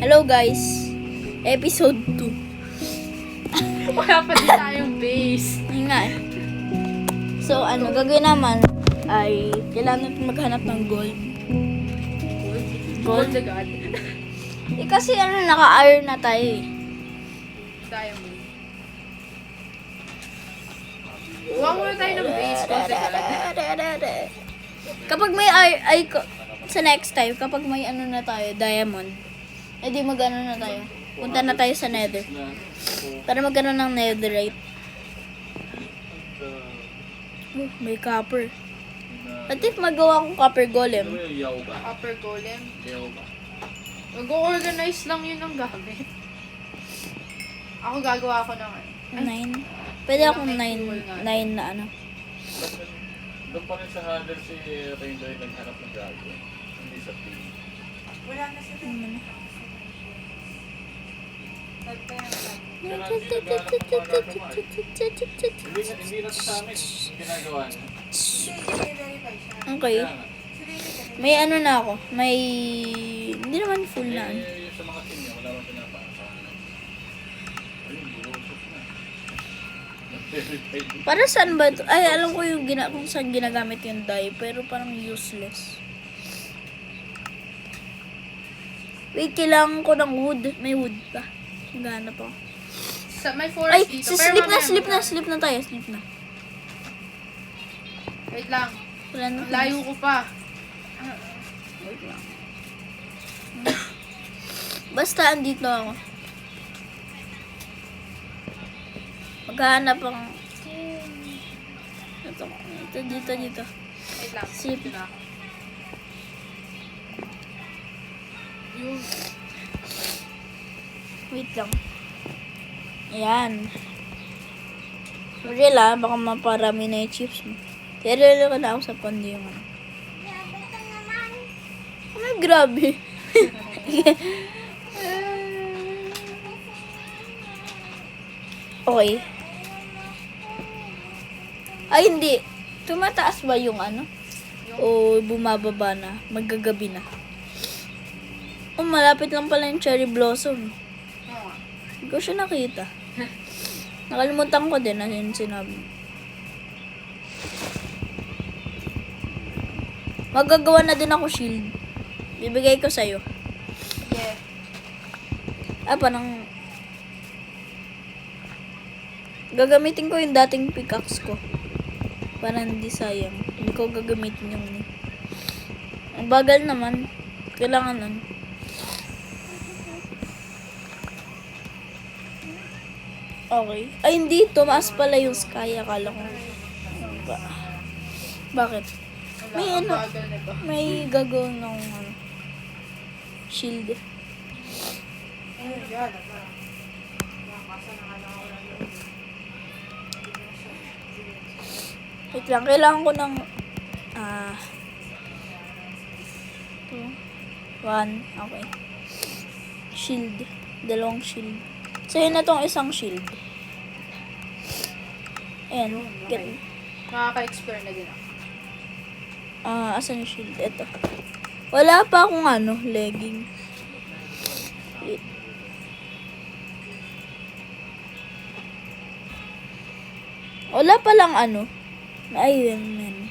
Hello guys, episode 2. Wala pa din tayong base. Yun nga eh. So gagawin naman ay kailangan natin maghanap ng gold. Gold the God. Kasi naka-iron na tayo eh. Diamond. Kuha muna tayo ng base. Gold the God. Kapag may sa next time, kapag may na tayo, diamond, edi na tayo. Punta na tayo sa nether. Para magano ng netherite. May copper. At if magawa kong copper golem, Upper golem. Mag-organize lang yun ng gamit. Ako gagawa ko ng 9. Pwede akong 9 na ano. Doon pa rin sa handle si Rainbow ay naghanap ng dragon. Hindi sa team. Wala na sa Hindi na sa amin. Yung ginagawa niya. Okay. May na ako. May hindi naman full na. Eh, sa mga team niya, wala bang pinapaasahan. Ayun, bulusok na. Nag-verify. Para saan ba ito? Ay, alam ko yung kung saan ginagamit yung dye, pero parang useless. Wait, kailangan ko ng wood. May wood pa. Maghanap ako. May forest Ay, dito. sleep na tayo. Sleep na. Wait lang. Wala na. Layo ko pa. Wait lang. Basta andito ako. Maghanap ang... Dito. Wait lang. Sleep. Dito na ako. Yung... Wait lang. Ayan. Real baka maparami na yung chips mo. Kaya ko na ako sa pandi yung ano. Ay, grabe. Okay. Ay, hindi. Tumataas ba yung ano? O bumababa na? Magagabi na? Oh, malapit lang pala yung cherry blossom. Oo nga. Hindi ko siya nakita. Nakalimutan ko din na yun sinabi. Magagawa na din ako shield. Bibigay ko sa'yo. Yeah. Parang... Gagamitin ko yung dating pickaxe ko. Para hindi sayang. Hindi ko gagamitin yung... Ang bagal naman. Kailangan nun. Okay. Ay, hindi. Tumaas pala yung sky. Akala ko. Bakit? May Ang ano. bagal nito. May gagawin ng shield. Wait lang. Kailangan ko ng 2 1. Okay. Shield. Dalawang shield. So, yun na tong isang shield. Ayan. Get. Nakaka-explore na din ako. Asan yung shield? Ito. Wala pa akong legging. Wait. Wala pa lang Ayun.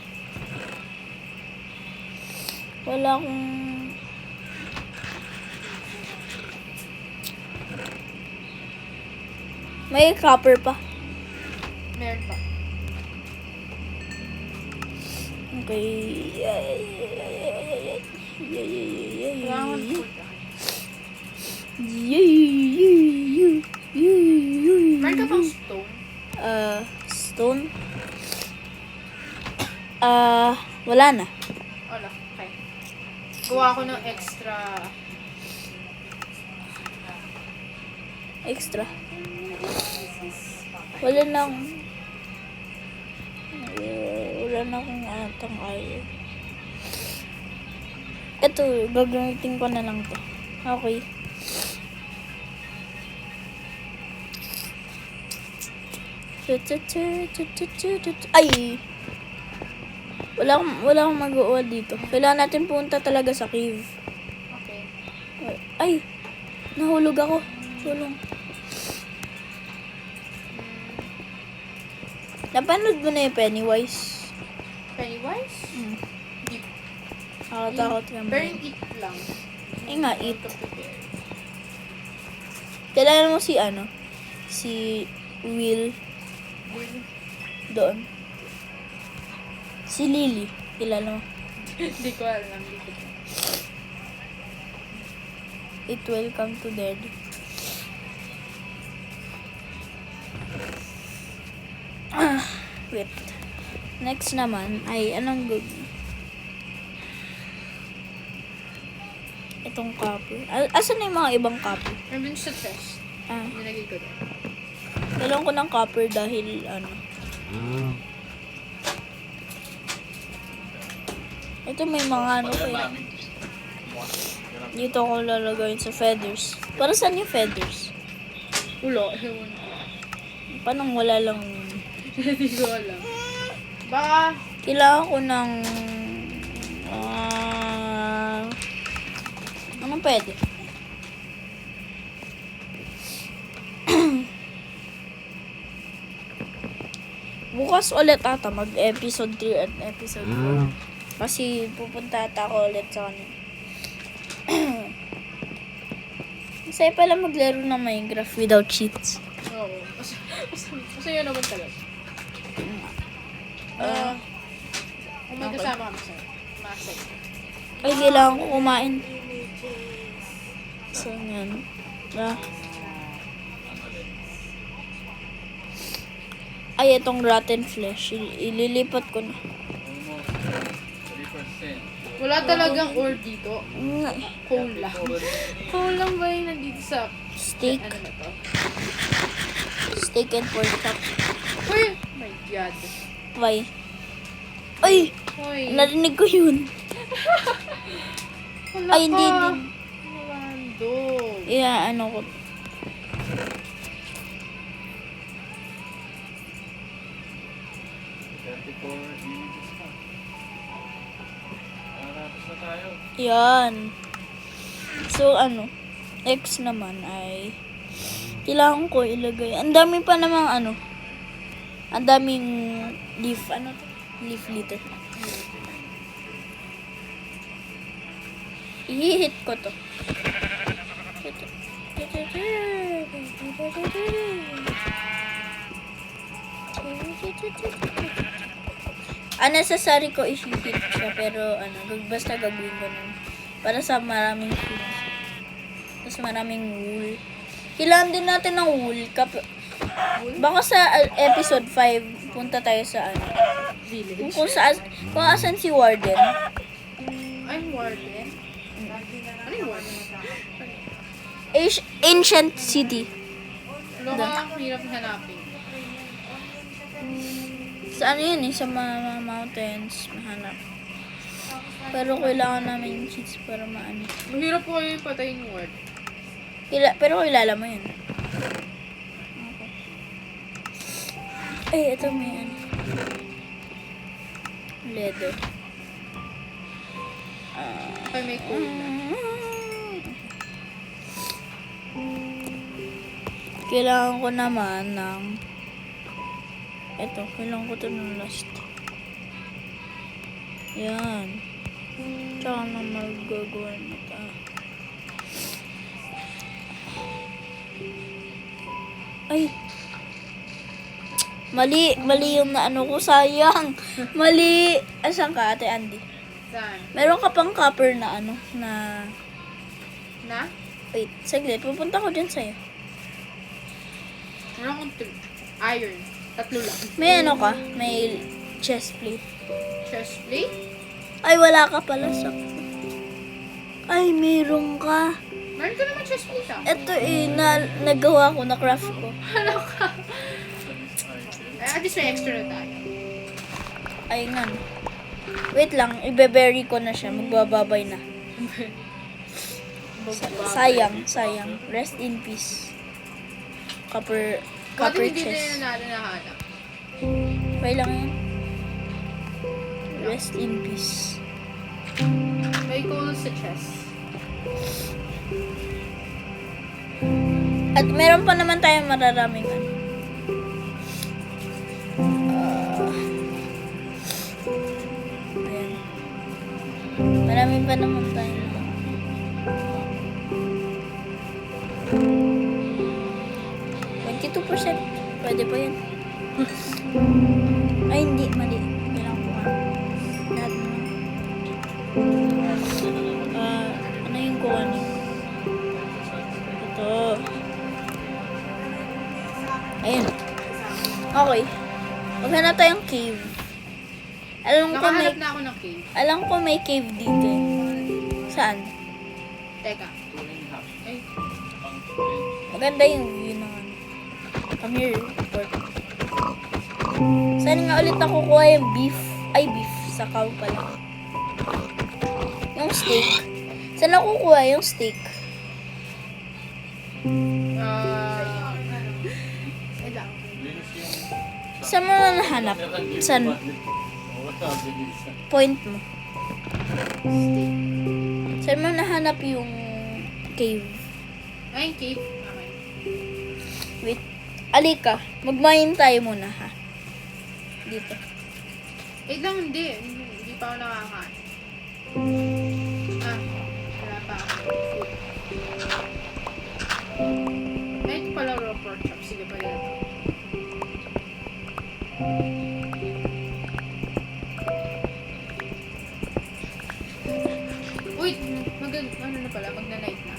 Wala akong... May copper pa. Meron pa. Okay. Kailangan ko food. Meron ka pang stone? Stone? Wala na. Wala. Okay. Gawa ko ng extra. Extra. Wala na akong atang iron. Ito, gagamitin ko na lang to. Okay. Ay! Wala akong mag-uwad dito. Kailangan natin punta talaga sa cave. Okay. Ay! Nahulog ako. Tulong. Napanood mo na yung Pennywise? Pennywise? Hmm. Hindi. Nakatakot ka Pero mo. yung eat lang. Eh nga, eat. To prepare. Kailangan mo si ano? Si Will doon. Si Lily. Kilala mo? Hindi ko alam. Hindi ko. It will come to dead. Wait. Next naman ay anong itong copy. Asan na yung mga ibang copy? Nandun sa chest. Ah, Nilagay ko doon. kailangan ko ng copper dahil ano. Ito may mga ano Pagka kaya. namin. Dito ko lalagay sa feathers. Para saan yung feathers? Ulo. Ewan ko. Paano wala lang? Hindi ko alam. Baka, Kailangan ko ng anong pwede? Bukas ulit ata mag-episode 3 at episode 4. Kasi pupunta ata ako ulit sa kanila. Masaya pala maglaro ng Minecraft without cheats. oo. Masaya naman talaga. Kung may Okay. kasama kami sa'yo. Masaya. Ay, kailangan ko kumain. So, yan. Ay, itong rotten flesh. Ililipat ko na. Almost 3%. Wala talagang ore dito. Nga. Coal lang. Coal lang ba yung nandito sa... Steak. Ano na to? Steak and pork chop. Uy! My God. Why? Ay! Uy. Narinig ko yun. Wala Ay, hindi ka. din. Rolando. Yeah, ano ko. Minutes na. Tapos na tayo. Yan. So, ano. Next naman ay kailangan ko ilagay. Ang dami pa namang ano. Ang daming leaf. Ano to? Leaf litter. I-hit ko to. Unnecessary ko i-hit siya pero ano, basta gagawin ko nun. Para sa maraming things. Tapos maraming wool. Kailangan din natin ng wool. Baka sa episode 5, punta tayo sa ano. Village. Kung asan si Warden. I'm Warden. Ano yung Warden? Ancient City. Wala ka, ang hirap hanapin. Sa ano yun eh, sa mga mountains, mahanap. Pero kailangan namin yung cheats para maano. Mahirap po kayo yung patayin yung Warden. Pero kilala mo yun. Okay. Ay, ito may ano. Leather. Okay, may coal na. Kailangan ko naman ng kailangan ko ito ng last. Yan. Tsaka na magagawa na ito. Ay! Mali yung naano ko, sayang. Mali. Asan ka, Ate Andy? Saan? Meron ka pang copper na ano, na... Na? Wait, saglit. Pupunta ko dyan sa'yo. Meron akong iron. 3 lang. May ano ka? May chest plate. Chest plate? Ay, wala ka pala sa... Ay, meron ka. Meron ka naman chest plate ah. Ito eh, nagawa ko, na-craft ko. Ano ka? At least may extra na tayo. Ay, nga. Wait lang, ibe-bury ko na siya. Magbababay na. Sayang. Rest in peace. Copper Bakit hindi chest. na natin nahanap? Okay lang yan. Rest in peace. May coal sa chest. At meron pa naman tayong mararaming ano. Ayan. Marami pa naman tayong 22%. Pwede pa yun. Ay, hindi. Mali. Kailangan ko lahat mo. Ano yung kuhanin? Ito. Ayun. Okay. Maghanap tayong cave. Alam ko may... Nakahanap na ako ng cave. Alam ko may cave dito eh. Saan? Teka. Ay, Maganda yung view ng ano. Come here, pork. Saan nga ulit nakukuha yung beef? Ay, beef. Sa cow pala. Yung steak. Saan nakukuha yung steak? wait lang. Saan mo na nahanap? Saan? Point mo. Saan mo nahanap yung cave? Ay, cave. Okay. Wait. Alika. Mag-mine tayo muna, ha? Dito. Wait lang, hindi. Hindi pa ako nakakain. Wala pa ako. Food. Ay, ito pala raw pork chop. Sige pala ito. Uy, ano na pala, magna-night na.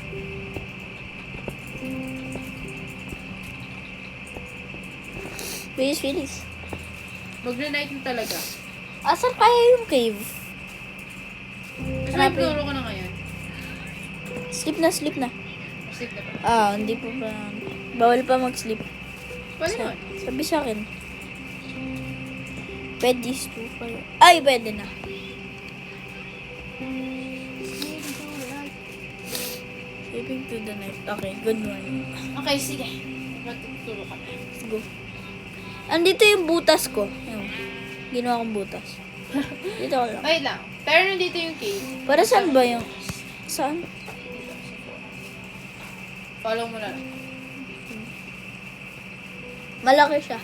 Bilis. Magna-night na talaga. Asan kaya yung cave? Mas Hanapin. nagturo ko na ngayon. Sleep na, sleep na. Sleep na pala. Hindi pa pa. Bawal pa mag-sleep. Pwede naman. Sabi sa akin. Pwede to pala. Ay, pwede na. Sleeping to the night. Okay, good one. Okay, sige. Magtuturo ka na. Let's go. Andito yung butas ko. Yung ginawa kong butas. Dito ko lang. Wait lang. Pero nandito yung cave. Para saan ba yung... Saan? Follow mo na lang. Malaki siya.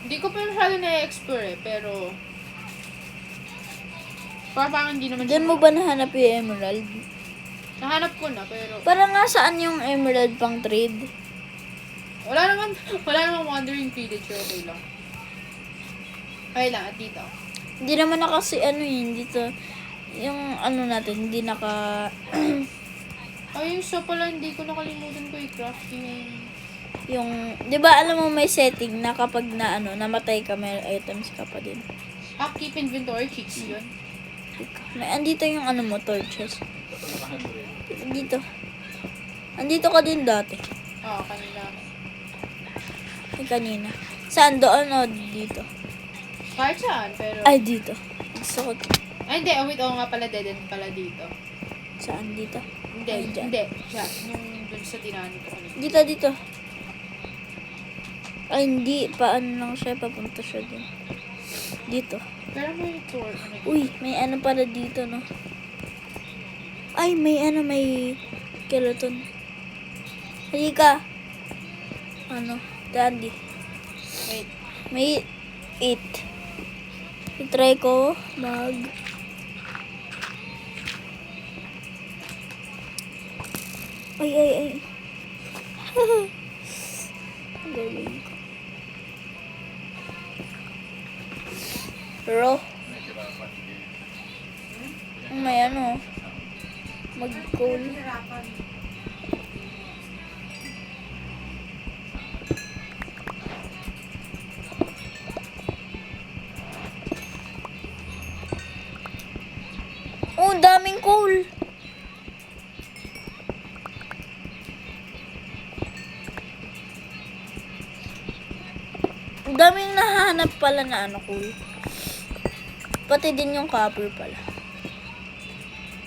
Hindi ko pa masyado na-explore eh, pero... Parang hindi naman Diyan mo ba nahanap yung emerald? Nahanap ko na, pero... Para nga saan yung emerald pang trade? Wala naman wandering village, okay lang. Okay lang, at dito. Hindi naman na kasi ano yun, dito. Yung ano natin, hindi naka... Ay, so pala hindi ko nakalimutan ko i-craft yung... Di ba alam mo may setting na kapag na ano, namatay ka, may items ka pa din. keep inventory, cheats yun. May andito yung ano mo, torches. Andito. Andito ka din dati. Oo, kanina. Ay, kanina. Saan? Doon o dito? Kahit saan, pero... Ay, dito. Gusto ko. Ay, hindi. Oh, wait, oo nga pala, dead end pala dito. Saan? Dito? Hindi, Ay, dyan. hindi. Siya, nung dun sa tinanong ko kanina. Dito, dito. Ay, hindi. Paano lang siya? Papunta siya dun. Dito. Pero may tour. Uy, may ano pala dito, no? Ay, may ano, may skeleton. Halika. Ano? Dandy. Wait. May 8. I-try ko mag... Ay. Ang galing ko. Pero, may ano, mag-goal. Oh, daming coal. Ang daming nahanap pala na ano coal. Pati din yung copper pala.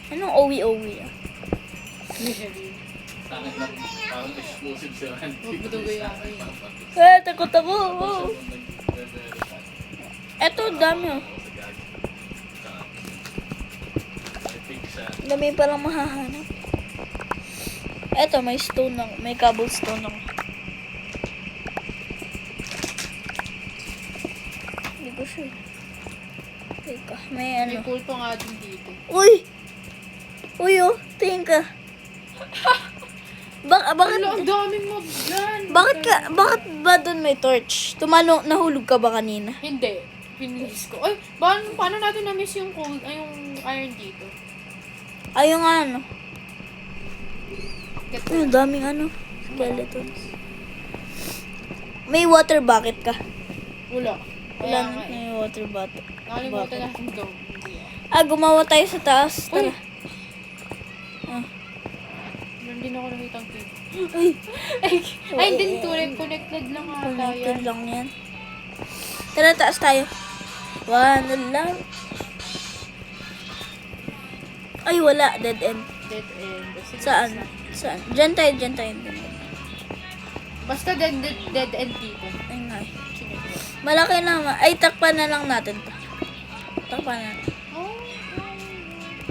Anong owi-owi ah? Parang explosive sila. Huwag mo dugoy ako Takot ako. Oh. Eto, dami oh. Dami palang mahahanap. Eto, may stone ako. May cobblestone ako. Hindi ko sure. Teka, may May ano. pool pa nga din dito. Uy! Uy, oh. Tingin ka. Bakit? Wala, ang daming mob dyan. Bakit ba doon may torch? Nahulog ka ba kanina? Hindi. Pinilis ko. Ay, paano natin na-miss yung cold, ay yung iron dito? Ay, yung ano. Get Uy, ang daming ano. Skeletons. May water bucket ka. Wala. Wala Kaya na nga eh. may water bucket. Nakalimutan natin daw. Gumawa tayo sa taas. Uy! Tara. Ah. Meron din ako nakitang cave. Uy, Ay, hindi tuloy. Connected lang ata connected yan. lang yan. Tara, taas tayo. Ano lang. Ay, wala. Dead end. Dead end. Sige, Saan? basta. Saan? Diyan tayo. Basta dead end dito. Ay, nga eh. Chinek ko. Malaki naman. Ay, takpan na lang natin to. Takpan na. Oh,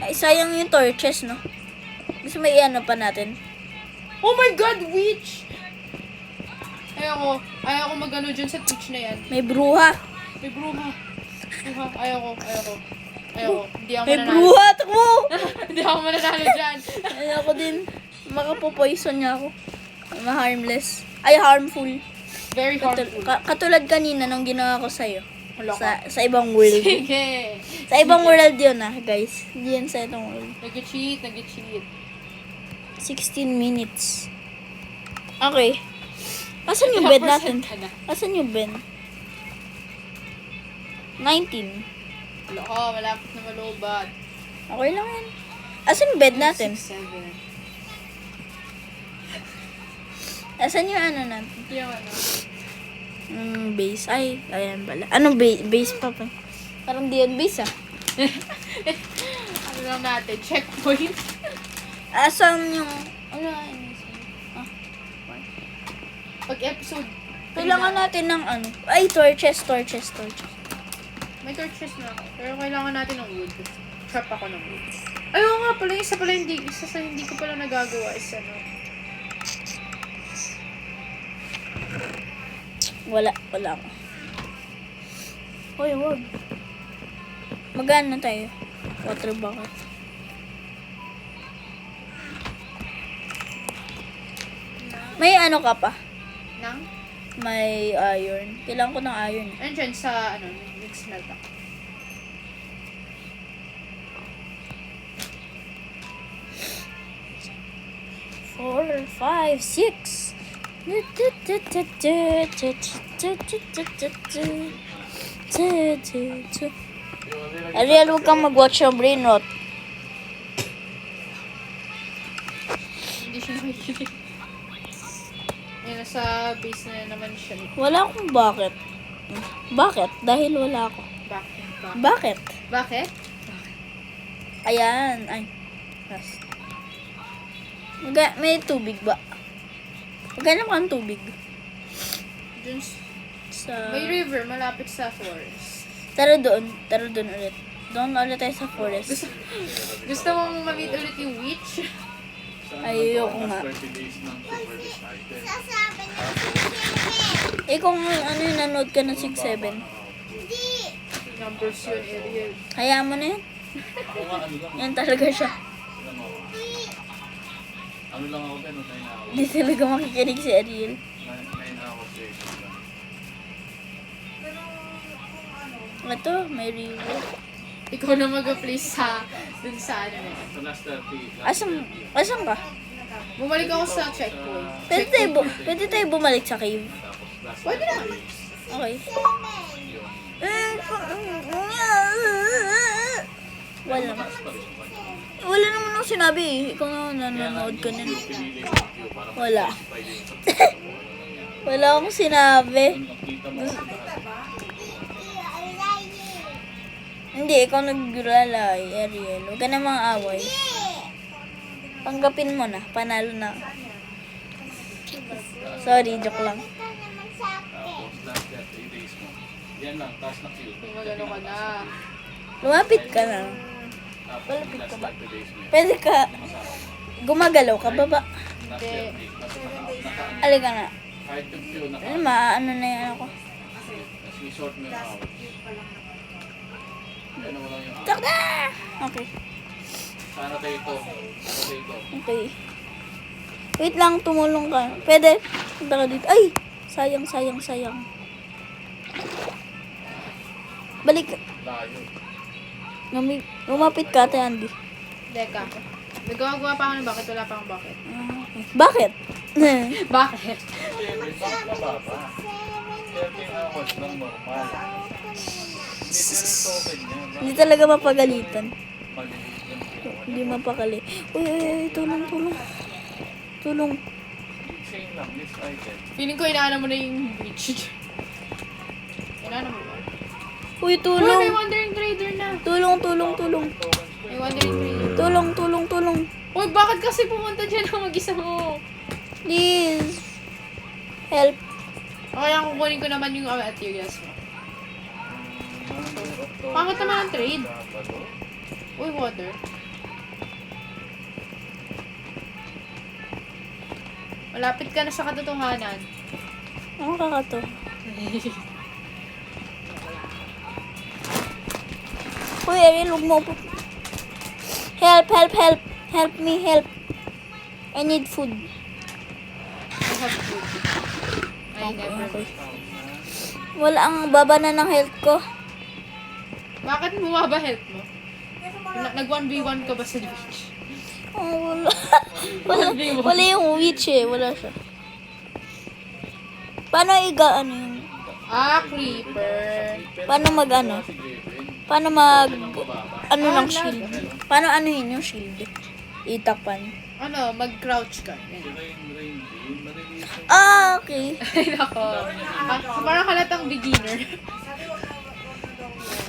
Ay, sayang yung torches, no? Gusto may iano pa natin. oh my God, witch! Ayoko mag-ano dyan sa Twitch na yan. May bruha. May bruha. Ayoko. Hindi ako May mananalo. bruha. Takbo! Hindi ako mananalo dyan. Ayoko din. Makapopoison niya ako. Ma-harmless. Ay, harmful. Very harmful. Katulad kanina nung ginawa ko sa'yo. Wala ka. Sa ibang world. Sige. Sa ibang world yun guys. Hindi yan sa itong world. Nag-cheat. 16 minutes. Okay. Asan yung bed natin? Ka na. Asan yung bed? 19. Wala ka, malapit na malobat. Okay lang yan. Asan yung bed natin? 6, 7. Asan yung ano natin? Yung ano. Base. Ay, ayan pala. Anong base pa pa? Parang di yun base Ano lang natin? Checkpoint. Asan yung... Ano? Pag episode. Kailangan natin ng ano? Ay, torches. May torches na ako. Pero kailangan natin ng wood. Trap ako ng wood. Ayaw nga pala. Isa sa hindi ko pala nagagawa is ano. Wala ako. Hoy, wag. Magana tayo. Water bucket. May ano ka pa? Nang? May iron. Kailangan ko ng iron. Andyan sa ano. Nag-smelt ako. Four, 5, 6. Ariel, huwag kang mag-watch ng brain rot. Hindi siya nakikinig. Yan, nasa base na naman siya. Wala akong bakit. Bakit? Dahil wala ako. Bakit? Bakit? Ayan. Ay. Yes. May tubig ba? Maghanap ka ng tubig. Dun Sa... may river malapit sa forest. Tara doon ulit. Doon ulit tayo sa forest. Gusto mong ma-meet ulit yung witch? Ayoko nga. 30 days ng super discarded. Kung ano yung nanood ka ng 6-7. Numbers yun, Ariel. Hayaan mo na yan. Ako nga, ano lang. Yan talaga siya. Ano lang ako din, 9 hours. Hindi talaga makikinig si Ariel. 9 hours days lang. Ito, may river. Ikaw na mag-play sa dun sa ano na yun. Sa last 30. Asan ka? Bumalik ako sa checkpoint. Pwede tayo bumalik sa cave. Tapos last Pwede na. Okay. yung Wala. taas pa rin. Wala naman akong sinabi eh. Ikaw na nanonood ka na. Pinili yung video para Wala. ma-specify din sa kung ano nangyari. Wala akong sinabi. Nakita mo sa lahat. Hindi, ikaw naglalay, Ariel. Huwag ka na mga away. Tanggapin mo na. Panalo na. Sorry, joke lang. Tapos last 30 days mo. Yan lang, taas na kill. Kung magano ka na. Lumapit ka na. Tapos Malapit last ka ba? 30 days mo yan. Pwede ka. Masama mo. Gumagalaw ka, baba. Last Hindi. year, naka, Halika na. kahit yung few naka, Ano na yan ako. tapos i-sort mo yung hours. Ano mo lang yung hours. Takda! Okay. Sana tayo ito. Sana tayo ito. Okay. Wait lang, tumulong ka. Pwede. Punta ka dito. Ay! Sayang, sayang, sayang. Balik. Layo. Lumapit ka, Ate Andy. Deka. Nagawa pa ako ng bakit. Wala pa akong bakit. Okay. Bakit? Bakit? Siyempre, bakit mababa? 13 hours lang normal. Hindi sila token niya. Hindi talaga mapagalitan. Maliliit yung kinuha. Hindi mapakali. Uy, uy, uy, tulong, tulong. Tulong. Same lang, this item. Feeling ko inaano mo na yung beach. Inaano mo ba? Uy, Uy, may tulong. Wandering Trader na. Tulong, tulong, tulong. May Wandering Trader. Tulong, tulong, tulong. Uy, bakit kasi pumunta dyan ang mag-isa mo? Please. Help. Okay, ang kukunin ko naman yung materials mo. Pangit naman ang trade. Uy, water. Malapit ka na sa katotohanan. Ano kakato? Uy, Ariel, huwag mo po. Help, help, help. Help me, help. I need food. I have food. I never. Okay. Wala ang baba na ng health ko. Bakit bumaba health mo? Nag-1v1 ka ba sa beach? Oh, wala. wala yung witch eh. Wala siya. Paano ano yung... Ah, creeper. Paano ano? Paano ano ng shield? Paano anuhin yung shield? Itakpan. Ano, mag-crouch ka. Yan. Ah, okay. Ay, nako. Parang halatang beginner.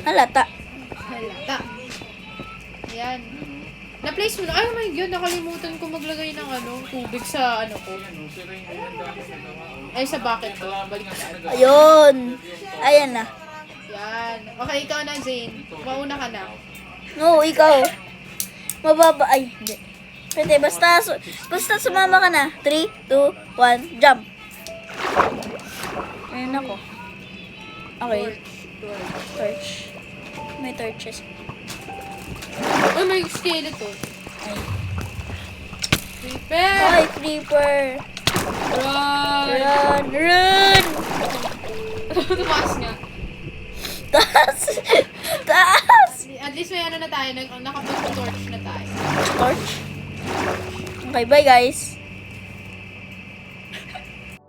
Halata. Halata. Yan. Na-place mo na. Ay, oh my God, nakalimutan ko maglagay ng tubig sa ko. Ay, sa bucket ko. Balik sa Ayun. Ayan na. Yan. Okay, ikaw na, Zane. Mauna ka na. No, ikaw. Mababa. Ay, hindi. Pwede, basta sumama ka na. 3, 2, 1, jump. Ayun ako. Okay. Torch. May torches. Uy, may skeleton. Ay. Creeper! Ay, creeper. Run! Run, run. Tumaas nga. Taas. Taas. At least may na tayo. Nakapag-torch na tayo. Torch. Okay, bye guys.